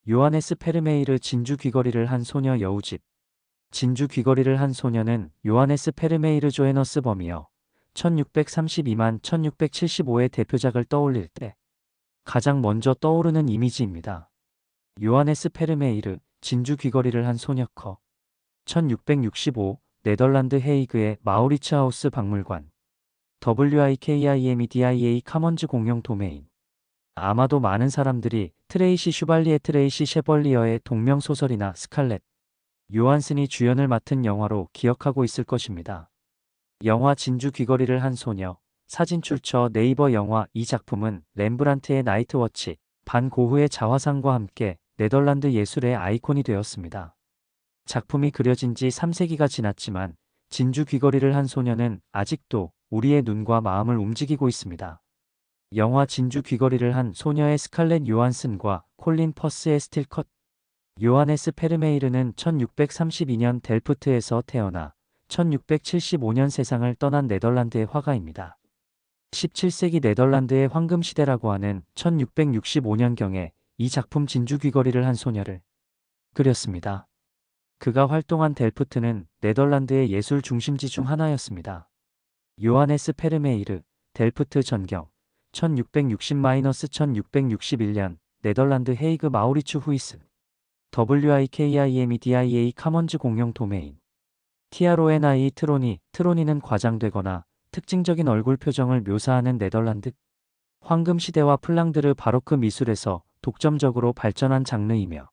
요하네스 페르메이르 진주 귀걸이를 한 소녀 여우집. 진주 귀걸이를 한 소녀는 요하네스 페르메이르 조헤너스 범이여 1632만 1675의 대표작을 떠올릴 때 가장 먼저 떠오르는 이미지입니다. 요하네스 페르메이르 진주 귀걸이를 한 소녀커 1665 네덜란드 헤이그의 마우리츠하우스 박물관 WIKIMEDIA 카먼즈 공용 도메인. 아마도 많은 사람들이 트레이시 슈발리에 트레이시 셰벌리어의 동명소설이나 스칼렛 요한슨이 주연을 맡은 영화로 기억하고 있을 것입니다. 영화 진주 귀걸이를 한 소녀, 사진 출처 네이버 영화. 이 작품은 렘브란트의 나이트워치, 반 고흐의 자화상과 함께 네덜란드 예술의 아이콘이 되었습니다. 작품이 그려진 지 3세기가 지났지만 진주 귀걸이를 한 소녀는 아직도 우리의 눈과 마음을 움직이고 있습니다. 영화 진주 귀걸이를 한 소녀의 스칼렛 요한슨과 콜린 퍼스의 스틸컷. 요하네스 페르메이르는 1632년 델프트에서 태어나 1675년 세상을 떠난 네덜란드의 화가입니다. 17세기 네덜란드의 황금시대라고 하는 1665년경에 이 작품 진주 귀걸이를 한 소녀를 그렸습니다. 그가 활동한 델프트는 네덜란드의 예술 중심지 중 하나였습니다. 요하네스 페르메이르, 델프트 전경, 1660-1661년, 네덜란드 헤이그 마우리츠 후이스, WIKIMEDIA 카먼즈 공용 도메인. TRONI 트로니. 트로니는 과장되거나 특징적인 얼굴 표정을 묘사하는 네덜란드 황금시대와 플랑드르 바로크 미술에서 독점적으로 발전한 장르이며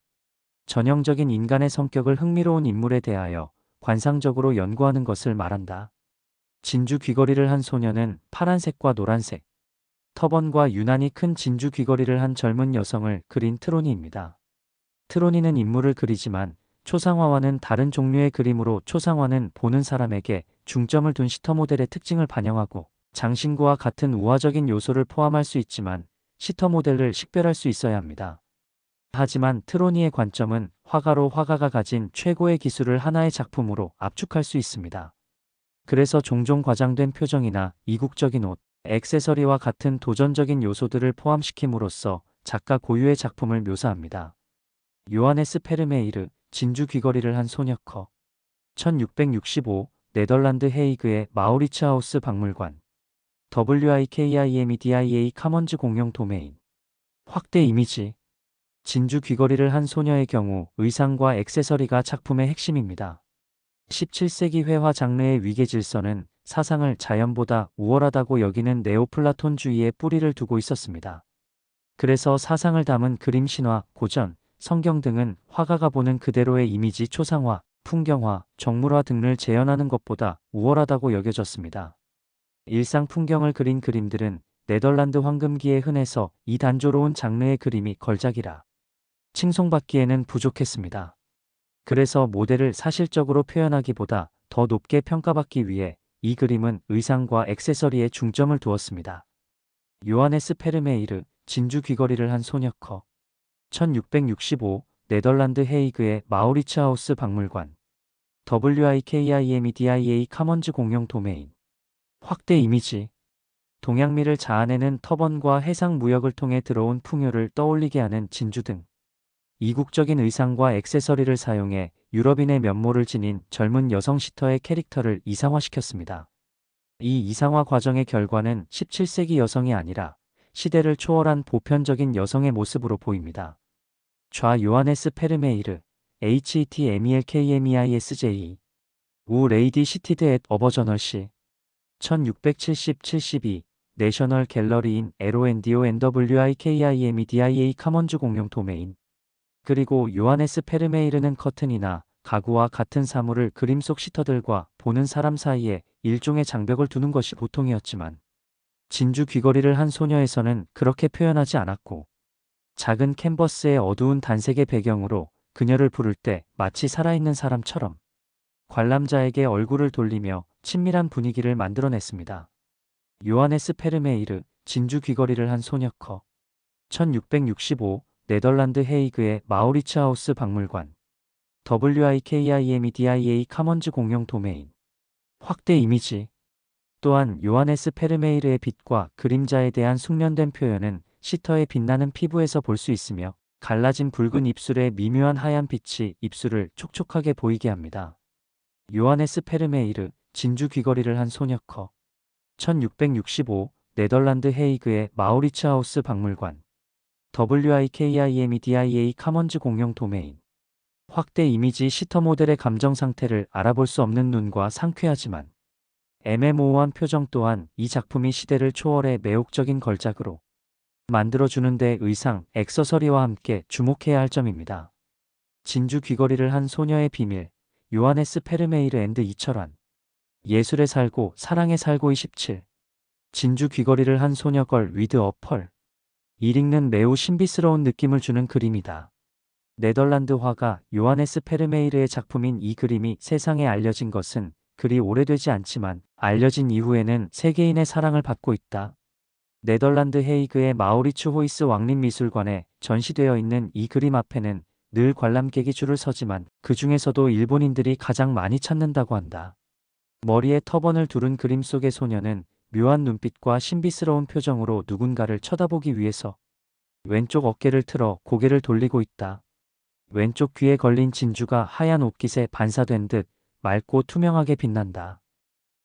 전형적인 인간의 성격을 흥미로운 인물에 대하여 관상적으로 연구하는 것을 말한다. 진주 귀걸이를 한 소녀는 파란색과 노란색 터번과 유난히 큰 진주 귀걸이를 한 젊은 여성을 그린 트로니입니다. 트로니는 인물을 그리지만 초상화와는 다른 종류의 그림으로 초상화는 보는 사람에게 중점을 둔 시터 모델의 특징을 반영하고 장신구와 같은 우화적인 요소를 포함할 수 있지만 시터 모델을 식별할 수 있어야 합니다. 하지만 트로니의 관점은 화가로 화가가 가진 최고의 기술을 하나의 작품으로 압축할 수 있습니다. 그래서 종종 과장된 표정이나 이국적인 옷, 액세서리와 같은 도전적인 요소들을 포함시킴으로써 작가 고유의 작품을 묘사합니다. 요하네스 페르메이르, 진주 귀걸이를 한 소녀커 1665 네덜란드 헤이그의 마우리츠하우스 박물관 WIKIMEDIA 카먼즈 공용 도메인. 확대 이미지. 진주 귀걸이를 한 소녀의 경우 의상과 액세서리가 작품의 핵심입니다. 17세기 회화 장르의 위계 질서는 사상을 자연보다 우월하다고 여기는 네오플라톤주의에 뿌리를 두고 있었습니다. 그래서 사상을 담은 그림 신화, 고전, 성경 등은 화가가 보는 그대로의 이미지 초상화, 풍경화, 정물화 등을 재현하는 것보다 우월하다고 여겨졌습니다. 일상 풍경을 그린 그림들은 네덜란드 황금기에 흔해서 이 단조로운 장르의 그림이 걸작이라 칭송받기에는 부족했습니다. 그래서 모델을 사실적으로 표현하기보다 더 높게 평가받기 위해 이 그림은 의상과 액세서리에 중점을 두었습니다. 요하네스 페르메이르, 진주 귀걸이를 한 소녀커 1665 네덜란드 헤이그의 마우리츠하우스 박물관 WIKIMEDIA 카먼즈 공용 도메인. 확대 이미지. 동양미를 자아내는 터번과 해상 무역을 통해 들어온 풍요를 떠올리게 하는 진주 등 이국적인 의상과 액세서리를 사용해 유럽인의 면모를 지닌 젊은 여성 시터의 캐릭터를 이상화시켰습니다. 이 이상화 과정의 결과는 17세기 여성이 아니라 시대를 초월한 보편적인 여성의 모습으로 보입니다. 좌 요하네스 페르메이르, HETMELKMEISJ. 우 레이디 시티드 앳 어버저널시 1670-72 내셔널 갤러리인 LONDO NWIKIMEDIA 카먼즈 공용 도메인. 그리고 요하네스 페르메이르는 커튼이나 가구와 같은 사물을 그림 속 시터들과 보는 사람 사이에 일종의 장벽을 두는 것이 보통이었지만 진주 귀걸이를 한 소녀에서는 그렇게 표현하지 않았고 작은 캔버스의 어두운 단색의 배경으로 그녀를 부를 때 마치 살아있는 사람처럼 관람자에게 얼굴을 돌리며 친밀한 분위기를 만들어냈습니다. 요하네스 페르메이르, 진주 귀걸이를 한 소녀커 1665 네덜란드 헤이그의 마우리츠하우스 박물관 WIKIMEDIA 카먼즈 공용 도메인. 확대 이미지. 또한 요하네스 페르메이르의 빛과 그림자에 대한 숙련된 표현은 시터의 빛나는 피부에서 볼 수 있으며 갈라진 붉은 입술에 미묘한 하얀 빛이 입술을 촉촉하게 보이게 합니다. 요하네스 페르메이르, 진주 귀걸이를 한 소녀커. 1665 네덜란드 헤이그의 마우리츠하우스 박물관. WIKIMEDIA 카먼즈 공용 도메인. 확대 이미지 시터 모델의 감정 상태를 알아볼 수 없는 눈과 상쾌하지만 애매모호한 표정 또한 이 작품이 시대를 초월해 매혹적인 걸작으로 만들어주는데 의상, 액세서리와 함께 주목해야 할 점입니다. 진주 귀걸이를 한 소녀의 비밀, 요하네스 페르메이르 앤드 이철환. 예술에 살고 사랑에 살고 27. 진주 귀걸이를 한 소녀걸 위드 어 펄. 일 읽는 매우 신비스러운 느낌을 주는 그림이다. 네덜란드 화가 요하네스 페르메이르의 작품인 이 그림이 세상에 알려진 것은 그리 오래되지 않지만 알려진 이후에는 세계인의 사랑을 받고 있다. 네덜란드 헤이그의 마우리츠 호이스 왕립미술관에 전시되어 있는 이 그림 앞에는 늘 관람객이 줄을 서지만 그 중에서도 일본인들이 가장 많이 찾는다고 한다. 머리에 터번을 두른 그림 속의 소녀는 묘한 눈빛과 신비스러운 표정으로 누군가를 쳐다보기 위해서 왼쪽 어깨를 틀어 고개를 돌리고 있다. 왼쪽 귀에 걸린 진주가 하얀 옷깃에 반사된 듯 맑고 투명하게 빛난다.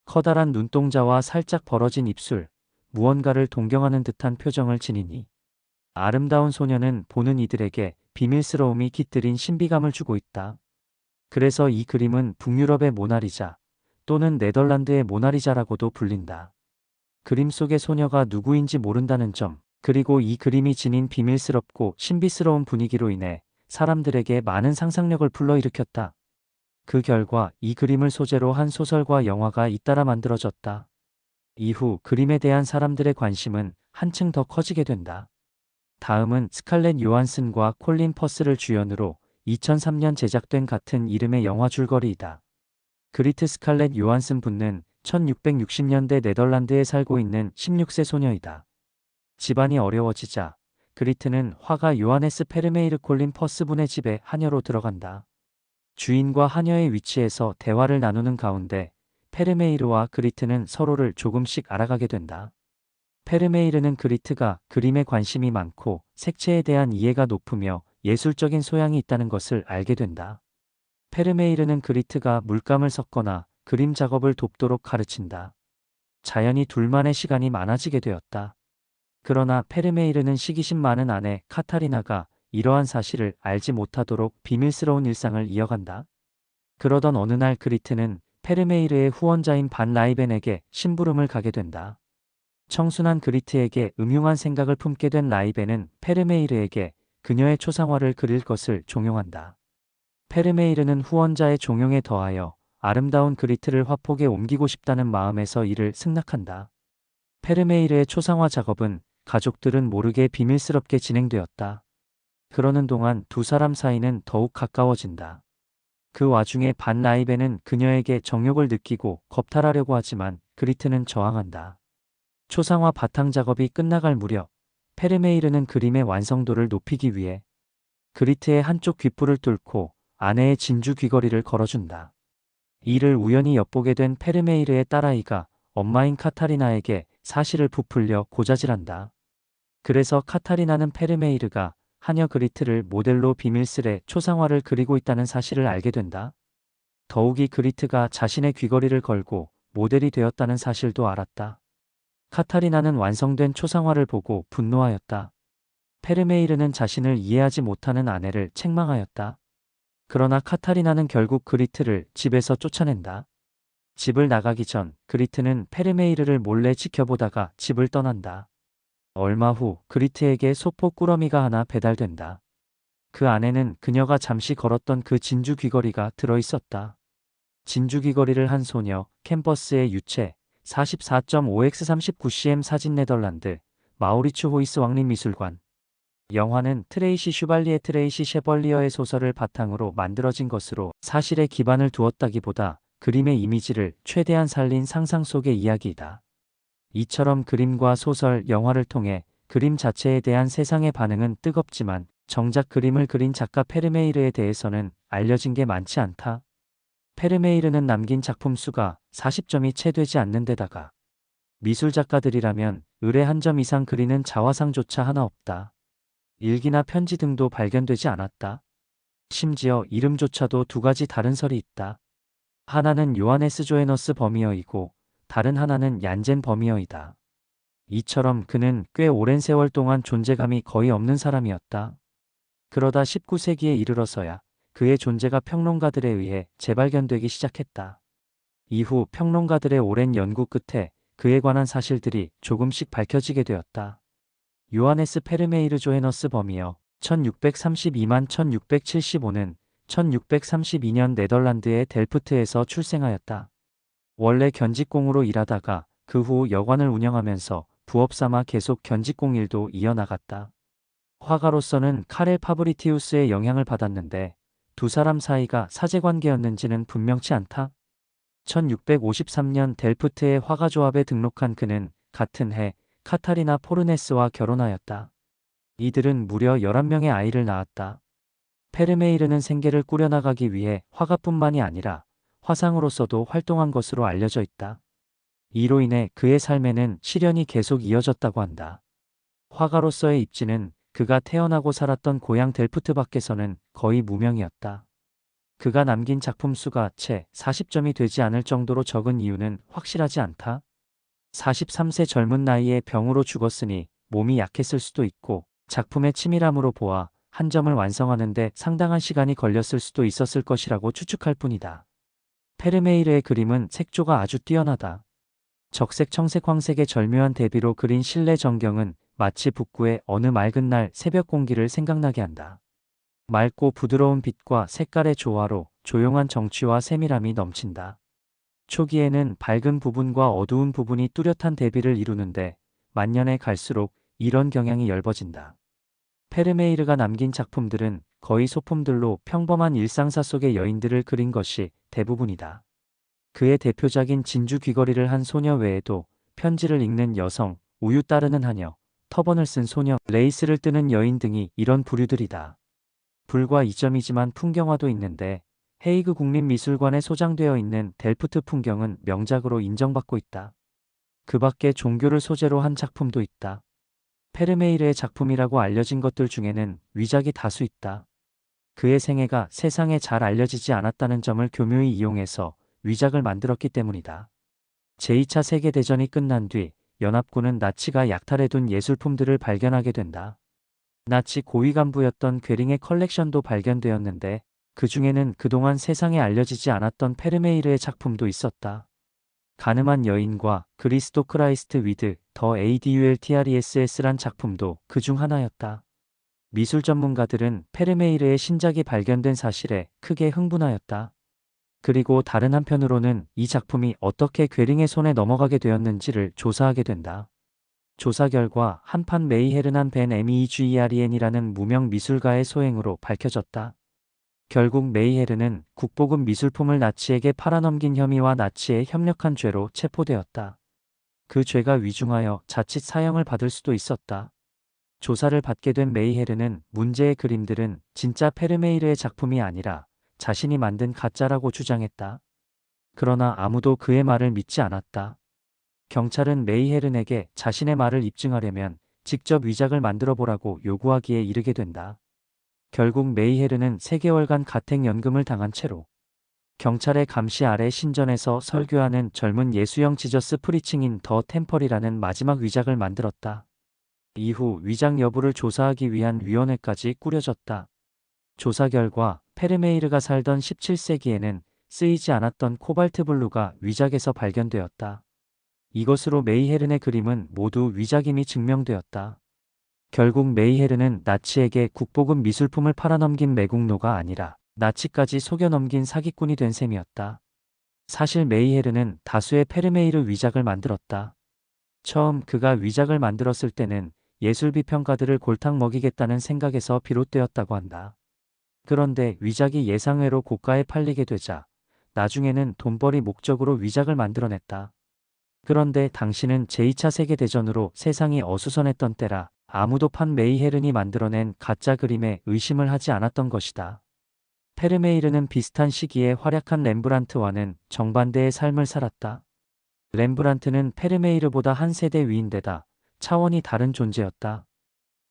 커다란 눈동자와 살짝 벌어진 입술, 무언가를 동경하는 듯한 표정을 지니니 아름다운 소녀는 보는 이들에게 비밀스러움이 깃들인 신비감을 주고 있다. 그래서 이 그림은 북유럽의 모나리자 또는 네덜란드의 모나리자라고도 불린다. 그림 속의 소녀가 누구인지 모른다는 점, 그리고 이 그림이 지닌 비밀스럽고 신비스러운 분위기로 인해 사람들에게 많은 상상력을 불러일으켰다. 그 결과 이 그림을 소재로 한 소설과 영화가 잇따라 만들어졌다. 이후 그림에 대한 사람들의 관심은 한층 더 커지게 된다. 다음은 스칼렛 요한슨과 콜린 퍼스를 주연으로 2003년 제작된 같은 이름의 영화 줄거리이다. 그리트 스칼렛 요한슨 분는 1660년대 네덜란드에 살고 있는 16세 소녀이다. 집안이 어려워지자 그리트는 화가 요하네스 페르메이르 콜린 퍼스 분의 집에 하녀로 들어간다. 주인과 하녀의 위치에서 대화를 나누는 가운데 페르메이르와 그리트는 서로를 조금씩 알아가게 된다. 페르메이르는 그리트가 그림에 관심이 많고 색채에 대한 이해가 높으며 예술적인 소양이 있다는 것을 알게 된다. 페르메이르는 그리트가 물감을 섞거나 그림 작업을 돕도록 가르친다. 자연히 둘만의 시간이 많아지게 되었다. 그러나 페르메이르는 시기심 많은 아내 카타리나가 이러한 사실을 알지 못하도록 비밀스러운 일상을 이어간다. 그러던 어느 날 그리트는 페르메이르의 후원자인 반 라이벤에게 심부름을 가게 된다. 청순한 그리트에게 음흉한 생각을 품게 된 라이벤은 페르메이르에게 그녀의 초상화를 그릴 것을 종용한다. 페르메이르는 후원자의 종용에 더하여 아름다운 그리트를 화폭에 옮기고 싶다는 마음에서 이를 승낙한다. 페르메이르의 초상화 작업은 가족들은 모르게 비밀스럽게 진행되었다. 그러는 동안 두 사람 사이는 더욱 가까워진다. 그 와중에 반 라이벤은 그녀에게 정욕을 느끼고 겁탈하려고 하지만 그리트는 저항한다. 초상화 바탕 작업이 끝나갈 무렵 페르메이르는 그림의 완성도를 높이기 위해 그리트의 한쪽 귓불을 뚫고 아내의 진주 귀걸이를 걸어준다. 이를 우연히 엿보게 된 페르메이르의 딸아이가 엄마인 카타리나에게 사실을 부풀려 고자질한다. 그래서 카타리나는 페르메이르가 하녀 그리트를 모델로 비밀스레 초상화를 그리고 있다는 사실을 알게 된다. 더욱이 그리트가 자신의 귀걸이를 걸고 모델이 되었다는 사실도 알았다. 카타리나는 완성된 초상화를 보고 분노하였다. 페르메이르는 자신을 이해하지 못하는 아내를 책망하였다. 그러나 카타리나는 결국 그리트를 집에서 쫓아낸다. 집을 나가기 전 그리트는 페르메이르를 몰래 지켜보다가 집을 떠난다. 얼마 후 그리트에게 소포 꾸러미가 하나 배달된다. 그 안에는 그녀가 잠시 걸었던 그 진주 귀걸이가 들어있었다. 진주 귀걸이를 한 소녀, 캠퍼스의 유체, 44.5x39cm 사진 네덜란드, 마우리츠 호이스 왕립미술관. 영화는 트레이시 슈발리에 트레이시 셰벌리어의 소설을 바탕으로 만들어진 것으로 사실에 기반을 두었다기보다 그림의 이미지를 최대한 살린 상상 속의 이야기이다. 이처럼 그림과 소설, 영화를 통해 그림 자체에 대한 세상의 반응은 뜨겁지만 정작 그림을 그린 작가 페르메이르에 대해서는 알려진 게 많지 않다. 페르메이르는 남긴 작품 수가 40점이 채 되지 않는 데다가 미술작가들이라면 을에 한 점 이상 그리는 자화상조차 하나 없다. 일기나 편지 등도 발견되지 않았다. 심지어 이름조차도 두 가지 다른 설이 있다. 하나는 요하네스 조헤너스 버미어이고 다른 하나는 얀젠 버미어이다. 이처럼 그는 꽤 오랜 세월 동안 존재감이 거의 없는 사람이었다. 그러다 19세기에 이르러서야 그의 존재가 평론가들에 의해 재발견되기 시작했다. 이후 평론가들의 오랜 연구 끝에 그에 관한 사실들이 조금씩 밝혀지게 되었다. 요하네스 페르메이르 조헤너스 버미어 1632만 1675는 1632년 네덜란드의 델프트에서 출생하였다. 원래 견직공으로 일하다가 그 후 여관을 운영하면서 부업 삼아 계속 견직공 일도 이어나갔다. 화가로서는 카렐 파브리티우스의 영향을 받았는데 두 사람 사이가 사제관계였는지는 분명치 않다. 1653년 델프트의 화가조합에 등록한 그는 같은 해 카타리나 포르네스와 결혼하였다. 이들은 무려 11명의 아이를 낳았다. 페르메이르는 생계를 꾸려나가기 위해 화가뿐만이 아니라 화상으로서도 활동한 것으로 알려져 있다. 이로 인해 그의 삶에는 시련이 계속 이어졌다고 한다. 화가로서의 입지는 그가 태어나고 살았던 고향 델프트 밖에서는 거의 무명이었다. 그가 남긴 작품 수가 채 40점이 되지 않을 정도로 적은 이유는 확실하지 않다. 43세 젊은 나이에 병으로 죽었으니 몸이 약했을 수도 있고 작품의 치밀함으로 보아 한 점을 완성하는데 상당한 시간이 걸렸을 수도 있었을 것이라고 추측할 뿐이다. 페르메이르의 그림은 색조가 아주 뛰어나다. 적색 청색 황색의 절묘한 대비로 그린 실내 전경은 마치 북구의 어느 맑은 날 새벽 공기를 생각나게 한다. 맑고 부드러운 빛과 색깔의 조화로 조용한 정취와 세밀함이 넘친다. 초기에는 밝은 부분과 어두운 부분이 뚜렷한 대비를 이루는데 만년에 갈수록 이런 경향이 엷어진다. 페르메이르가 남긴 작품들은 거의 소품들로 평범한 일상사 속의 여인들을 그린 것이 대부분이다. 그의 대표작인 진주 귀걸이를 한 소녀 외에도 편지를 읽는 여성, 우유 따르는 하녀, 터번을 쓴 소녀, 레이스를 뜨는 여인 등이 이런 부류들이다. 불과 2점이지만 풍경화도 있는데 헤이그 국립미술관에 소장되어 있는 델프트 풍경은 명작으로 인정받고 있다. 그 밖에 종교를 소재로 한 작품도 있다. 페르메이르의 작품이라고 알려진 것들 중에는 위작이 다수 있다. 그의 생애가 세상에 잘 알려지지 않았다는 점을 교묘히 이용해서 위작을 만들었기 때문이다. 제2차 세계대전이 끝난 뒤 연합군은 나치가 약탈해둔 예술품들을 발견하게 된다. 나치 고위 간부였던 괴링의 컬렉션도 발견되었는데 그 중에는 그동안 세상에 알려지지 않았던 페르메이르의 작품도 있었다. 가늠한 여인과 그리스도 크라이스트 위드 더 ADULTRESS란 작품도 그 중 하나였다. 미술 전문가들은 페르메이르의 신작이 발견된 사실에 크게 흥분하였다. 그리고 다른 한편으로는 이 작품이 어떻게 괴링의 손에 넘어가게 되었는지를 조사하게 된다. 조사 결과 한판 메이헤르난 벤 MEGEREN이라는 무명 미술가의 소행으로 밝혀졌다. 결국 메이헤르는 국보급 미술품을 나치에게 팔아넘긴 혐의와 나치에 협력한 죄로 체포되었다. 그 죄가 위중하여 자칫 사형을 받을 수도 있었다. 조사를 받게 된 메이헤르는 문제의 그림들은 진짜 페르메이르의 작품이 아니라 자신이 만든 가짜라고 주장했다. 그러나 아무도 그의 말을 믿지 않았다. 경찰은 메이헤른에게 자신의 말을 입증하려면 직접 위작을 만들어 보라고 요구하기에 이르게 된다. 결국 메이헤르는 3개월간 가택연금을 당한 채로 경찰의 감시 아래 신전에서 설교하는 젊은 예수형 지저스 프리칭인 더 템펄이라는 마지막 위작을 만들었다. 이후 위작 여부를 조사하기 위한 위원회까지 꾸려졌다. 조사 결과 페르메이르가 살던 17세기에는 쓰이지 않았던 코발트 블루가 위작에서 발견되었다. 이것으로 메이헤른의 그림은 모두 위작임이 증명되었다. 결국 메이헤른은 나치에게 국보급 미술품을 팔아넘긴 매국노가 아니라 나치까지 속여넘긴 사기꾼이 된 셈이었다. 사실 메이헤른은 다수의 페르메이르 위작을 만들었다. 처음 그가 위작을 만들었을 때는 예술 비평가들을 골탕 먹이겠다는 생각에서 비롯되었다고 한다. 그런데 위작이 예상외로 고가에 팔리게 되자 나중에는 돈벌이 목적으로 위작을 만들어냈다. 그런데 당시는 제2차 세계대전으로 세상이 어수선했던 때라 아무도 판 메이헤른이 만들어낸 가짜 그림에 의심을 하지 않았던 것이다. 페르메이르는 비슷한 시기에 활약한 렘브란트와는 정반대의 삶을 살았다. 렘브란트는 페르메이르보다 한 세대 위인데다 차원이 다른 존재였다.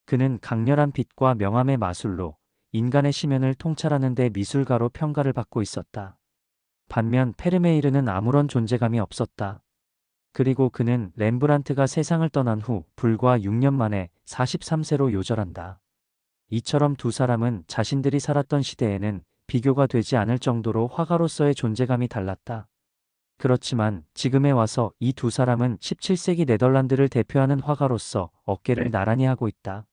그는 강렬한 빛과 명암의 마술로 인간의 심연을 통찰하는 데 미술가로 평가를 받고 있었다. 반면 페르메이르는 아무런 존재감이 없었다. 그리고 그는 렘브란트가 세상을 떠난 후 불과 6년 만에 43세로 요절한다. 이처럼 두 사람은 자신들이 살았던 시대에는 비교가 되지 않을 정도로 화가로서의 존재감이 달랐다. 그렇지만 지금에 와서 이 두 사람은 17세기 네덜란드를 대표하는 화가로서 어깨를 나란히 하고 있다.